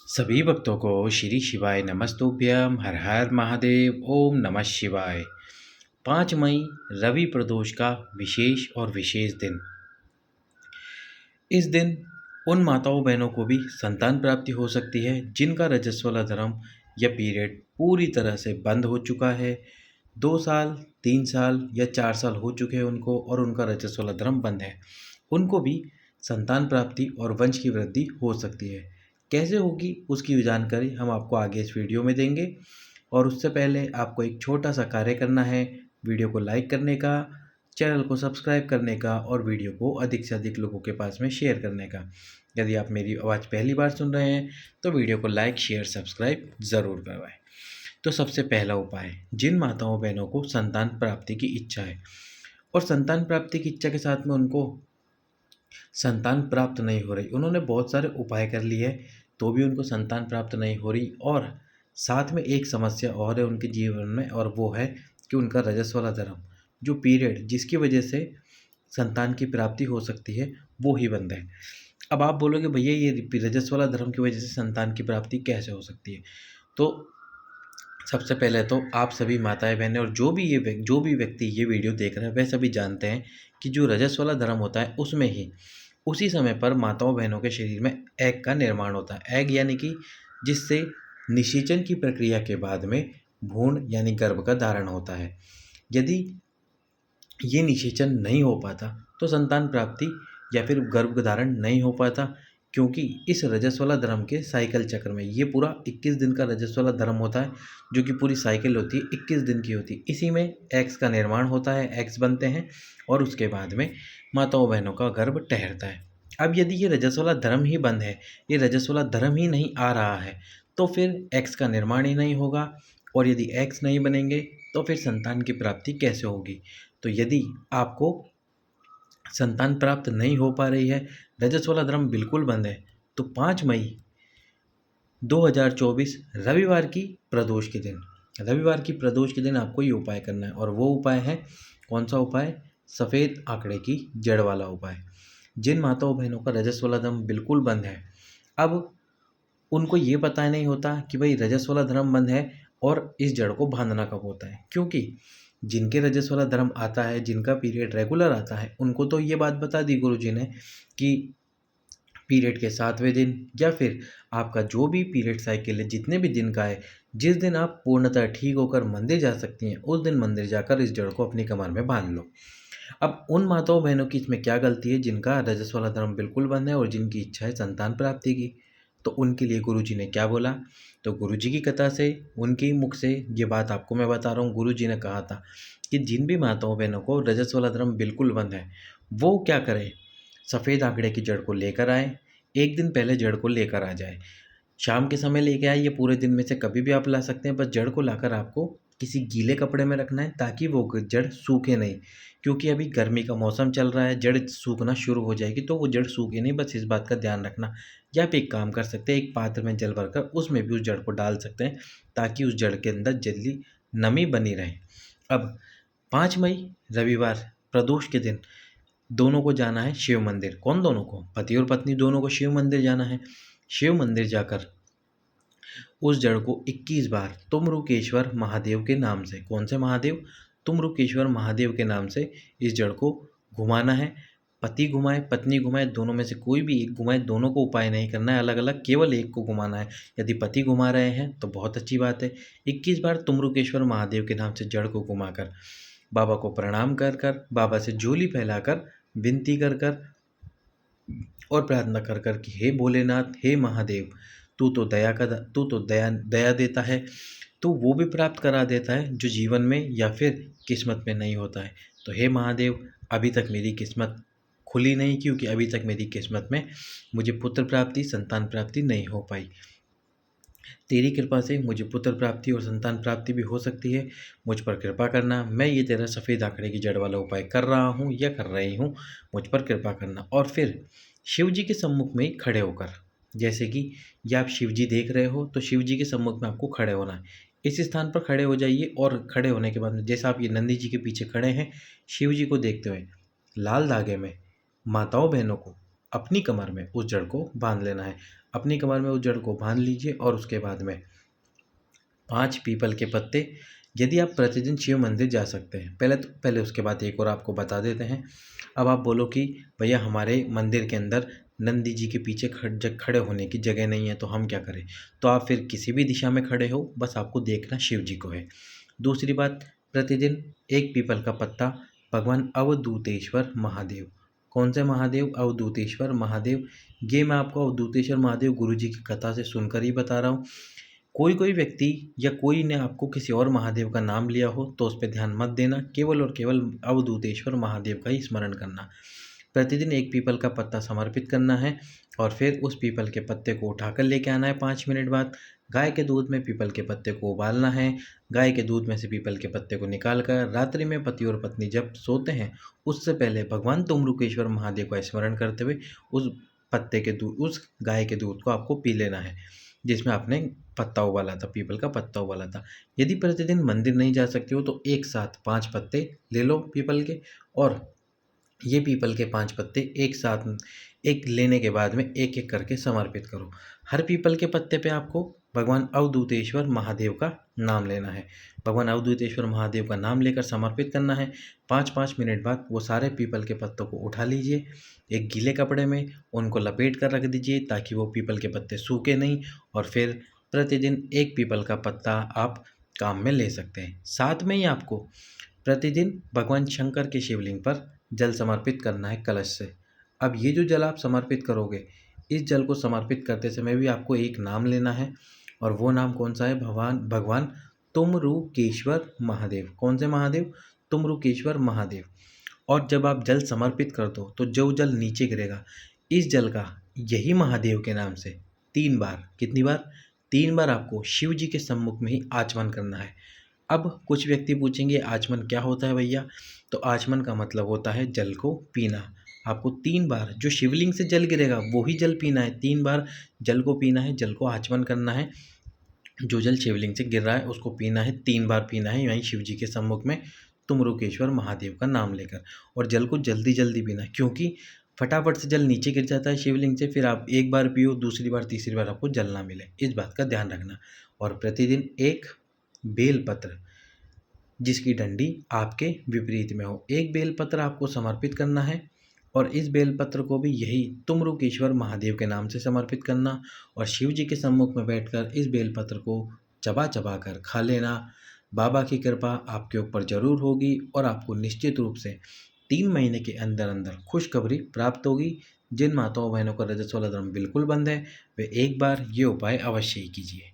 सभी भक्तों को श्री शिवाय नमस्तुभ्यम हर हर महादेव ओम नमः शिवाय। 5 मई रवि प्रदोष का विशेष दिन। इस दिन उन माताओं बहनों को भी संतान प्राप्ति हो सकती है जिनका रजस्वला धर्म या पीरियड पूरी तरह से बंद हो चुका है। 2 साल, 3 साल या 4 साल हो चुके हैं उनको और उनका रजस्वला धर्म बंद है। उनको भी संतान प्राप्ति और वंश की वृद्धि हो सकती है। कैसे होगी उसकी जानकारी हम आपको आगे इस वीडियो में देंगे। और उससे पहले आपको एक छोटा सा कार्य करना है, वीडियो को लाइक करने का, चैनल को सब्सक्राइब करने का और वीडियो को अधिक से अधिक लोगों के पास में शेयर करने का। यदि आप मेरी आवाज़ पहली बार सुन रहे हैं तो वीडियो को लाइक, शेयर, सब्सक्राइब ज़रूर करवाएं। तो सबसे पहला उपाय, जिन माताओं बहनों को संतान प्राप्ति की इच्छा है और संतान प्राप्ति की इच्छा के साथ में उनको संतान प्राप्त नहीं हो रही, उन्होंने बहुत सारे उपाय कर लिए तो भी उनको संतान प्राप्त नहीं हो रही, और साथ में एक समस्या और है उनके जीवन में, और वो है कि उनका रजस्वला धर्म जो पीरियड जिसकी वजह से संतान की प्राप्ति हो सकती है वो ही बंद है। अब आप बोलोगे भैया ये रजस्वला धर्म की वजह से संतान की प्राप्ति कैसे हो सकती है? तो सबसे पहले तो आप सभी माताएं बहनें और जो भी व्यक्ति ये वीडियो देख रहा है वह सभी जानते हैं कि जो रजस्वला धर्म होता है उसमें ही उसी समय पर माताओं बहनों के शरीर में एग का निर्माण होता है। एग यानी कि जिससे निषेचन की प्रक्रिया के बाद में भ्रूण यानी गर्भ का धारण होता है। यदि ये निषेचन नहीं हो पाता तो संतान प्राप्ति या फिर गर्भ धारण नहीं हो पाता, क्योंकि इस रजस्वला धर्म के साइकिल चक्र में ये पूरा 21 दिन का रजस्वला धर्म होता है, जो कि पूरी साइकिल होती है 21 दिन की होती है। इसी में एग्स का निर्माण होता है, एग्स बनते हैं और उसके बाद में माताओं बहनों का गर्भ ठहरता है। अब यदि ये रजस्वला धर्म ही बंद है, ये रजस्वला धर्म ही नहीं आ रहा है, तो फिर एग्स का निर्माण ही नहीं होगा, और यदि एग्स नहीं बनेंगे तो फिर संतान की प्राप्ति कैसे होगी? तो यदि आपको संतान प्राप्त नहीं हो पा रही है, रजस्वला धर्म बिल्कुल बंद है, तो 5 मई 2024 रविवार की प्रदोष के दिन आपको ये उपाय करना है। और वो उपाय है, कौन सा उपाय? सफ़ेद आंकड़े की जड़ वाला उपाय। जिन माताओं बहनों का रजस्वला धर्म बिल्कुल बंद है, अब उनको ये पता नहीं होता कि भाई रजस्वला धर्म बंद है और इस जड़ को बांधना कब होता है, क्योंकि जिनके रजस्वला धर्म आता है, जिनका पीरियड रेगुलर आता है, उनको तो ये बात बता दी गुरुजी ने कि पीरियड के 7वें दिन या फिर आपका जो भी पीरियड साइकिल है जितने भी दिन का है, जिस दिन आप पूर्णतः ठीक होकर मंदिर जा सकती हैं उस दिन मंदिर जाकर इस जड़ को अपनी कमर में बांध लो। अब उन माताओं बहनों की इसमें क्या गलती है जिनका रजस्वला धर्म बिल्कुल बंद है और जिनकी इच्छा है संतान प्राप्ति की? तो उनके लिए गुरुजी ने क्या बोला? तो गुरुजी की कथा से, उनके मुख से ये बात आपको मैं बता रहा हूँ। गुरुजी ने कहा था कि जिन भी माताओं बहनों को रजस्वला धर्म बिल्कुल बंद है वो क्या करें, सफ़ेद आंकड़े की जड़ को लेकर आए, एक दिन पहले जड़ को लेकर आ जाए, शाम के समय लेके आए, ये पूरे दिन में से कभी भी आप ला सकते हैं। बस जड़ को लाकर आपको किसी गीले कपड़े में रखना है ताकि वो जड़ सूखे नहीं, क्योंकि अभी गर्मी का मौसम चल रहा है, जड़ सूखना शुरू हो जाएगी, तो वो जड़ सूखे नहीं, बस इस बात का ध्यान रखना। या आप एक काम कर सकते हैं, एक पात्र में जल भरकर उसमें भी उस जड़ को डाल सकते हैं ताकि उस जड़ के अंदर जल्दी नमी बनी रहे। अब 5 मई रविवार प्रदोष के दिन दोनों को जाना है शिव मंदिर। कौन दोनों को? पति और पत्नी दोनों को शिव मंदिर जाना है। शिव मंदिर जाकर उस जड़ को 21 बार तुमरुकेश्वर महादेव के नाम से, कौन से महादेव? तुमरुकेश्वर महादेव के नाम से इस जड़ को घुमाना है। पति घुमाए, पत्नी घुमाए, दोनों में से कोई भी एक घुमाए, दोनों को उपाय नहीं करना है अलग अलग, केवल एक को घुमाना है। यदि पति घुमा रहे हैं तो बहुत अच्छी बात है। 21 बार तुमरुकेश्वर महादेव के नाम से जड़ को घुमाकर बाबा को प्रणाम कर कर, बाबा से झोली फैलाकर, विनती कर कर और प्रार्थना कर कर कि हे भोलेनाथ, हे महादेव, तू तो दया देता है, तो वो भी प्राप्त करा देता है जो जीवन में या फिर किस्मत में नहीं होता है। तो हे महादेव, अभी तक मेरी किस्मत खुली नहीं, क्योंकि अभी तक मेरी किस्मत में मुझे पुत्र प्राप्ति, संतान प्राप्ति नहीं हो पाई। तेरी कृपा से मुझे पुत्र प्राप्ति और संतान प्राप्ति भी हो सकती है, मुझ पर कृपा करना। मैं ये तेरा सफ़ेद आंकड़े की जड़ वाला उपाय कर रहा हूँ या कर रही हूँ, मुझ पर कृपा करना। और फिर शिव जी के सम्मुख में ही खड़े होकर, जैसे कि ये आप शिव जी देख रहे हो तो शिव जी के सम्मुख में आपको खड़े होना है। इस स्थान पर खड़े हो जाइए और खड़े होने के बाद में जैसे आप ये नंदी जी के पीछे खड़े हैं, शिव जी को देखते हुए लाल धागे में माताओं बहनों को अपनी कमर में उस जड़ को बांध लेना है। अपनी कमर में उस जड़ को बांध लीजिए और उसके बाद में 5 पीपल के पत्ते, यदि आप प्रतिदिन शिव मंदिर जा सकते हैं, पहले उसके बाद एक और आपको बता देते हैं। अब आप बोलो कि भैया हमारे मंदिर के अंदर नंदी जी के पीछे खड़े होने की जगह नहीं है, तो हम क्या करें? तो आप फिर किसी भी दिशा में खड़े हो, बस आपको देखना शिव जी को है। दूसरी बात, प्रतिदिन एक पीपल का पत्ता भगवान अवधूतेश्वर महादेव, कौन से महादेव? अवधूतेश्वर महादेव। ये मैं आपको अवधूतेश्वर महादेव गुरु जी की कथा से सुनकर ही बता रहा हूँ। कोई व्यक्ति या कोई ने आपको किसी और महादेव का नाम लिया हो तो उस पे ध्यान मत देना, केवल और केवल अवधूतेश्वर महादेव का ही स्मरण करना। प्रतिदिन एक पीपल का पत्ता समर्पित करना है और फिर उस पीपल के पत्ते को उठाकर लेके आना है 5 मिनट बाद। गाय के दूध में पीपल के पत्ते को उबालना है। गाय के दूध में से पीपल के पत्ते को निकाल कर रात्रि में पति और पत्नी जब सोते हैं उससे पहले भगवान तुमरुकेश्वर महादेव का स्मरण करते हुए उस गाय के दूध को आपको पी लेना है, जिसमें आपने पत्ता उबाला था, पीपल का पत्ता उबाला था। यदि प्रतिदिन मंदिर नहीं जा सकते हो तो एक साथ 5 पत्ते ले लो पीपल के, और ये पीपल के 5 पत्ते एक साथ एक लेने के बाद में एक एक करके समर्पित करो। हर पीपल के पत्ते पे आपको भगवान अवधूतेश्वर महादेव का नाम लेना है। भगवान अवधूतेश्वर महादेव का नाम लेकर समर्पित करना है। 5-5 मिनट बाद वो सारे पीपल के पत्तों को उठा लीजिए, एक गीले कपड़े में उनको लपेट कर रख दीजिए ताकि वो पीपल के पत्ते सूखे नहीं, और फिर प्रतिदिन एक पीपल का पत्ता आप काम में ले सकते हैं। साथ में ही आपको प्रतिदिन भगवान शंकर के शिवलिंग पर जल समर्पित करना है कलश से। अब ये जो जल आप समर्पित करोगे, इस जल को समर्पित करते समय भी आपको एक नाम लेना है, और वो नाम कौन सा है? भगवान तुमरुकेश्वर महादेव। कौन से महादेव? तुमरुकेश्वर महादेव। और जब आप जल समर्पित कर दो तो जो जल नीचे गिरेगा, इस जल का यही महादेव के नाम से 3 बार, कितनी बार? 3 बार आपको शिव जी के सम्मुख में ही आचमन करना है। अब कुछ व्यक्ति पूछेंगे आचमन क्या होता है भैया? तो आचमन का मतलब होता है जल को पीना। आपको 3 बार जो शिवलिंग से जल गिरेगा वो ही जल पीना है, 3 बार जल को पीना है, जल को आचमन करना है। जो जल शिवलिंग से गिर रहा है उसको पीना है, 3 बार पीना है वहीं शिव जी के सम्मुख में तुमरुकेश्वर महादेव का नाम लेकर, और जल को जल्दी जल्दी पीना है, क्योंकि फटाफट से जल नीचे गिर जाता है शिवलिंग से, फिर आप एक बार पियो, दूसरी बार तीसरी बार आपको जल ना मिले, इस बात का ध्यान रखना। और प्रतिदिन एक बेलपत्र जिसकी डंडी आपके विपरीत में हो, एक बेलपत्र आपको समर्पित करना है, और इस बेलपत्र को भी यही तुमरुकेश्वर महादेव के नाम से समर्पित करना, और शिव जी के सम्मुख में बैठकर इस बेलपत्र को चबा चबा कर खा लेना। बाबा की कृपा आपके ऊपर जरूर होगी और आपको निश्चित रूप से 3 महीने के अंदर अंदर खुशखबरी प्राप्त होगी। जिन माताओं बहनों का रजस्वला धर्म बिल्कुल बंद है वे एक बार ये उपाय अवश्य ही कीजिए।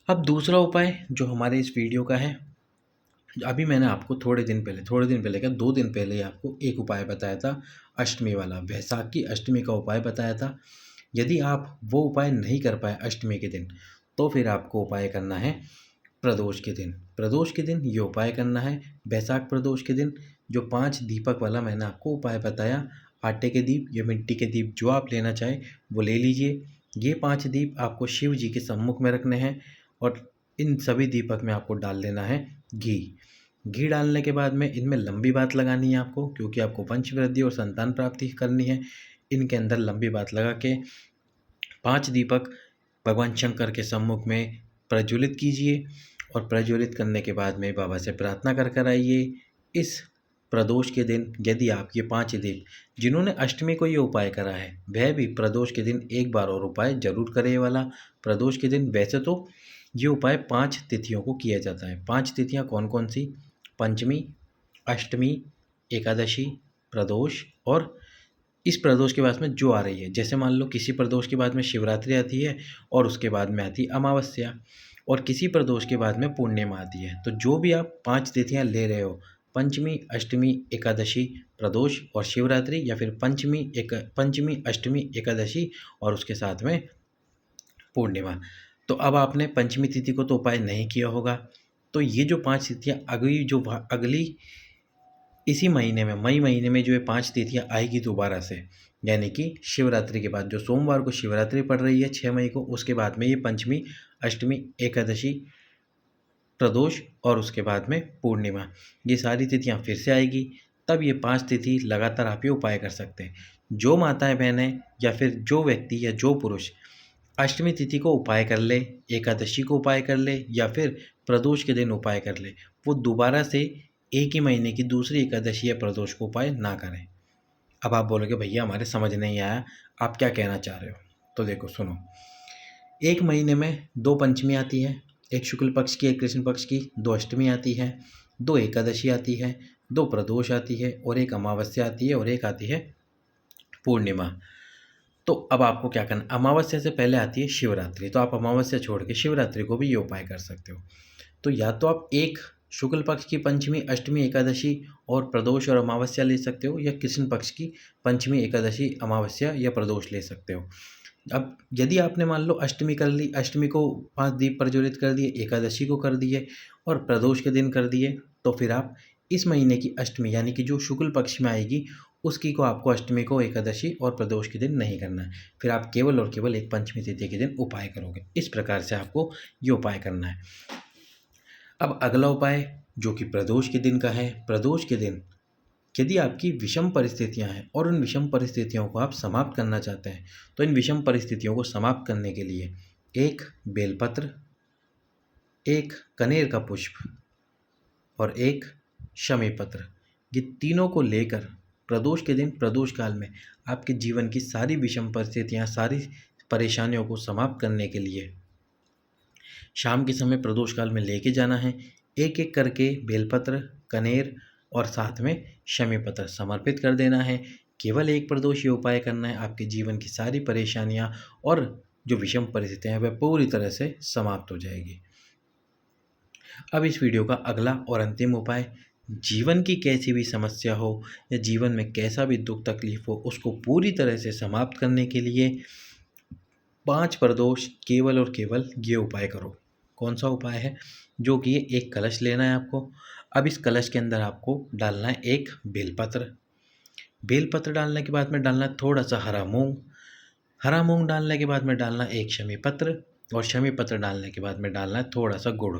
अब दूसरा उपाय जो हमारे इस वीडियो का है, अभी मैंने आपको थोड़े दिन पहले क्या 2 दिन पहले ही आपको एक उपाय बताया था, अष्टमी वाला, वैशाख की अष्टमी का उपाय बताया था। यदि आप वो उपाय नहीं कर पाए अष्टमी के दिन, तो फिर आपको उपाय करना है प्रदोष के दिन। प्रदोष के दिन ये उपाय करना है। वैशाख प्रदोष के दिन जो 5 दीपक वाला मैंने आपको उपाय बताया, आटे के दीप या मिट्टी के दीप जो आप लेना चाहें वो ले लीजिए। ये 5 दीप आपको शिव जी के सम्मुख में रखने हैं, और इन सभी दीपक में आपको डाल देना है घी। घी डालने के बाद में इनमें लंबी बात लगानी है आपको, क्योंकि आपको वंशवृद्धि और संतान प्राप्ति करनी है। इनके अंदर लंबी बात लगा के 5 दीपक भगवान शंकर के सम्मुख में प्रज्वलित कीजिए, और प्रज्वलित करने के बाद में बाबा से प्रार्थना कर कर आइए। इस प्रदोष के दिन यदि आप ये 5 दीप, जिन्होंने अष्टमी को ये उपाय करा है वह भी प्रदोष के दिन एक बार और उपाय जरूर करे ये वाला प्रदोष के दिन। वैसे तो ये उपाय 5 तिथियों को किया जाता है। 5 तिथियाँ कौन कौन सी? पंचमी, अष्टमी, एकादशी, प्रदोष, और इस प्रदोष के बाद में जो आ रही है, जैसे मान लो किसी प्रदोष के बाद में शिवरात्रि आती है, और उसके बाद में आती है अमावस्या, और किसी प्रदोष के बाद में पूर्णिमा आती है। तो जो भी आप 5 तिथियां ले रहे हो, पंचमी, अष्टमी, एकादशी, प्रदोष और शिवरात्रि, या फिर पंचमी, अष्टमी, एकादशी और उसके साथ में पूर्णिमा, तो अब आपने पंचमी तिथि को तो उपाय नहीं किया होगा, तो ये जो 5 तिथियाँ अगली इसी महीने में, मई महीने में जो ये 5 तिथियाँ आएगी दोबारा से, यानी कि शिवरात्रि के बाद, जो सोमवार को शिवरात्रि पड़ रही है 6 मई को, उसके बाद में ये पंचमी, अष्टमी, एकादशी, प्रदोष और उसके बाद में पूर्णिमा, ये सारी तिथियाँ फिर से आएगी। तब ये 5 तिथि लगातार आप ये उपाय कर सकते हैं। जो माताएं बहनें या फिर जो व्यक्ति या जो पुरुष अष्टमी तिथि को उपाय कर ले, एकादशी को उपाय कर ले या फिर प्रदोष के दिन उपाय कर ले, वो दोबारा से एक ही महीने की दूसरी एकादशी या प्रदोष को उपाय ना करें। अब आप बोलोगे भैया हमारे समझ नहीं आया, आप क्या कहना चाह रहे हो? तो देखो सुनो, एक महीने में 2 पंचमी आती है, एक शुक्ल पक्ष की, एक कृष्ण पक्ष की, 2 अष्टमी आती है, 2 एकादशी आती है, 2 प्रदोष आती है और एक अमावस्या आती है और एक आती है पूर्णिमा। तो अब आपको क्या करना, अमावस्या से पहले आती है शिवरात्रि, तो आप अमावस्या छोड़ के शिवरात्रि को भी ये उपाय कर सकते हो। तो या तो आप एक शुक्ल पक्ष की पंचमी, अष्टमी, एकादशी और प्रदोष और अमावस्या ले सकते हो, या कृष्ण पक्ष की पंचमी, एकादशी, अमावस्या या प्रदोष ले सकते हो। अब यदि आपने मान लो अष्टमी कर ली, अष्टमी को 5 दीप प्रज्वलित कर दिए, एकादशी को कर दिए और प्रदोष के दिन कर दिए, तो फिर आप इस महीने की अष्टमी यानी कि जो शुक्ल पक्ष में आएगी उसकी को आपको अष्टमी को, एकादशी और प्रदोष के दिन नहीं करना है। फिर आप केवल और केवल एक पंचमी तिथि के दिन उपाय करोगे। इस प्रकार से आपको ये उपाय करना है। अब अगला उपाय जो कि प्रदोष के दिन का है। प्रदोष के दिन यदि आपकी विषम परिस्थितियां हैं और उन विषम परिस्थितियों को आप समाप्त करना चाहते हैं, तो इन विषम परिस्थितियों को समाप्त करने के लिए एक बेलपत्र, एक कनेर का पुष्प और एक शमी पत्र, ये तीनों को लेकर प्रदोष के दिन, प्रदोष काल में आपके जीवन की सारी विषम परिस्थितियां, सारी परेशानियों को समाप्त करने के लिए शाम के समय प्रदोष काल में लेके जाना है। एक एक करके बेलपत्र, कनेर और साथ में शमी पत्र समर्पित कर देना है। केवल एक प्रदोष ये उपाय करना है, आपके जीवन की सारी परेशानियां और जो विषम परिस्थितियां हैं वह पूरी तरह से समाप्त हो जाएगी। अब इस वीडियो का अगला और अंतिम उपाय, जीवन की कैसी भी समस्या हो या जीवन में कैसा भी दुख तकलीफ हो, उसको पूरी तरह से समाप्त करने के लिए 5 प्रदोष केवल और केवल ये उपाय करो। कौन सा उपाय है? जो कि एक कलश लेना है आपको। अब इस कलश के अंदर आपको डालना है एक बेलपत्र। बेलपत्र डालने के बाद में डालना है थोड़ा सा हरा मूंग। हरा मूंग डालने के बाद में डालना एक शमी पत्र और शमी पत्र डालने के बाद में डालना है थोड़ा सा गुड़।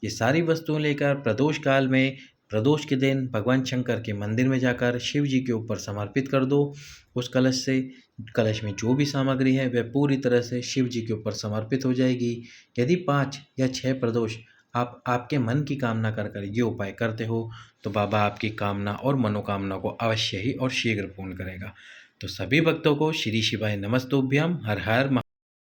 ये सारी वस्तुएं लेकर प्रदोष काल में, प्रदोष के दिन भगवान शंकर के मंदिर में जाकर शिव जी के ऊपर समर्पित कर दो। उस कलश से, कलश में जो भी सामग्री है वह पूरी तरह से शिव जी के ऊपर समर्पित हो जाएगी। यदि 5 या 6 प्रदोष आप आपके मन की कामना कर कर ये उपाय करते हो, तो बाबा आपकी कामना और मनोकामना को अवश्य ही और शीघ्र पूर्ण करेगा। तो सभी भक्तों को श्री शिवाय नमस्तुभ्यम। हर हर